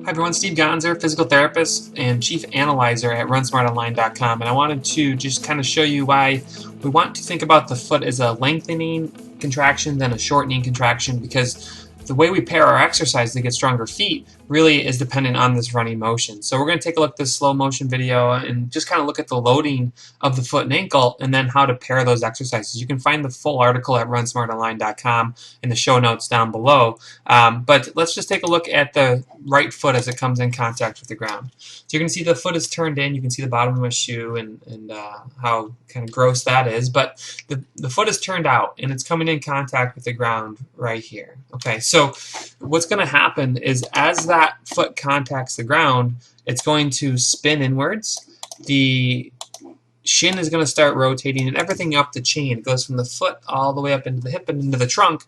Hi everyone, Steve Gonzer, physical therapist and chief analyzer at RunSmartOnline.com, and I wanted to just kind of show you why we want to think about the foot as a lengthening contraction than a shortening contraction, because the way we pair our exercise to get stronger feet really is dependent on this running motion. So we're going to take a look at this slow motion video and just kind of look at the loading of the foot and ankle and then how to pair those exercises. You can find the full article at RunSmartOnline.com in the show notes down below. But let's just take a look at the right foot as it comes in contact with the ground. So you can see the foot is turned in. You can see the bottom of my shoe and how kind of gross that is. But the foot is turned out and it's coming in contact with the ground right here. Okay, so what's going to happen is as that foot contacts the ground, it's going to spin inwards. The shin is going to start rotating and everything up the chain. It goes from the foot all the way up into the hip and into the trunk.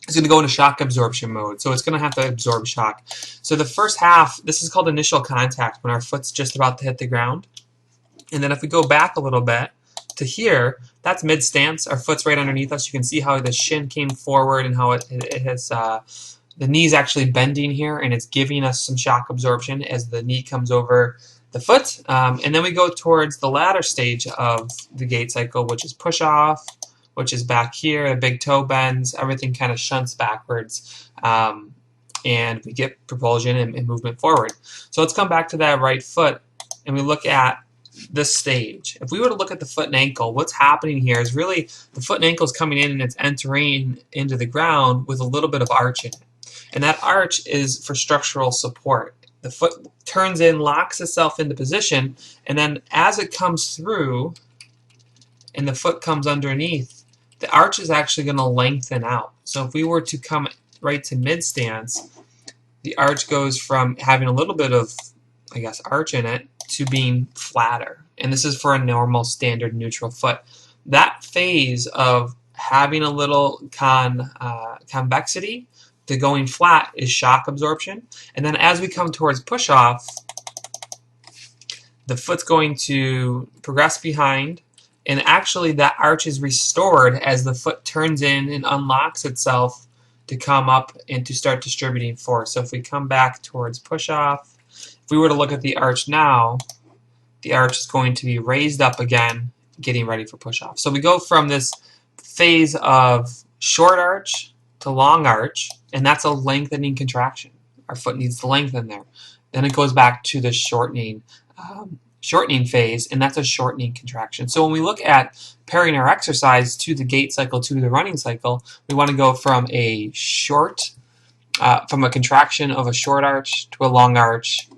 It's going to go into shock absorption mode, so it's going to have to absorb shock. So the first half, this is called initial contact, when our foot's just about to hit the ground. And then if we go back a little bit to here, that's mid-stance. Our foot's right underneath us. You can see how the shin came forward and how it has the knee's actually bending here, and it's giving us some shock absorption as the knee comes over the foot. And then we go towards the latter stage of the gait cycle, which is push-off, which is back here. The big toe bends, everything kind of shunts backwards, and we get propulsion and movement forward. So let's come back to that right foot and we look at this stage. If we were to look at the foot and ankle, what's happening here is really the foot and ankle is coming in and it's entering into the ground with a little bit of arch in it. And that arch is for structural support. The foot turns in, locks itself into position, and then as it comes through and the foot comes underneath, the arch is actually going to lengthen out. So if we were to come right to mid-stance, the arch goes from having a little bit of, I guess, arch in it to being flatter. And this is for a normal standard neutral foot. That phase of having a little convexity to going flat is shock absorption. And then as we come towards push-off, the foot's going to progress behind, and actually that arch is restored as the foot turns in and unlocks itself to come up and to start distributing force. So if we come back towards push-off, if we were to look at the arch now, the arch is going to be raised up again, getting ready for push-off. So we go from this phase of short arch to long arch, and that's a lengthening contraction. Our foot needs to lengthen there. Then it goes back to the shortening phase, and that's a shortening contraction. So when we look at pairing our exercise to the gait cycle, to the running cycle, we want to go from a from a contraction of a short arch to a long arch,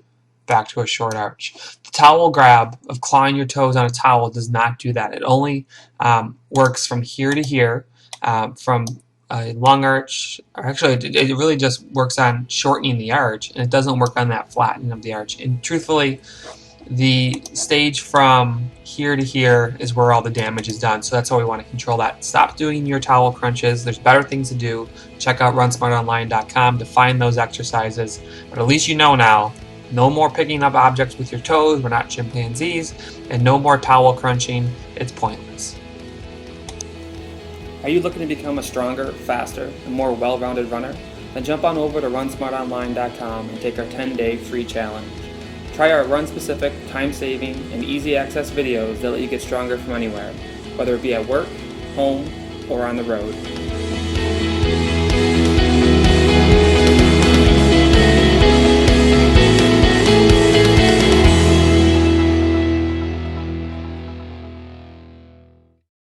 back to a short arch. The towel grab of clawing your toes on a towel does not do that. It only works from here to here, from a long arch, or actually it really just works on shortening the arch, and it doesn't work on that flattening of the arch. And truthfully, the stage from here to here is where all the damage is done, so that's why we want to control that. Stop doing your towel crunches. There's better things to do. Check out RunSmartOnline.com to find those exercises, but at least you know now, no more picking up objects with your toes, we're not chimpanzees, and no more towel crunching. It's pointless. Are you looking to become a stronger, faster, and more well-rounded runner? Then jump on over to RunSmartOnline.com and take our 10-day free challenge. Try our run-specific, time-saving, and easy-access videos that let you get stronger from anywhere, whether it be at work, home, or on the road.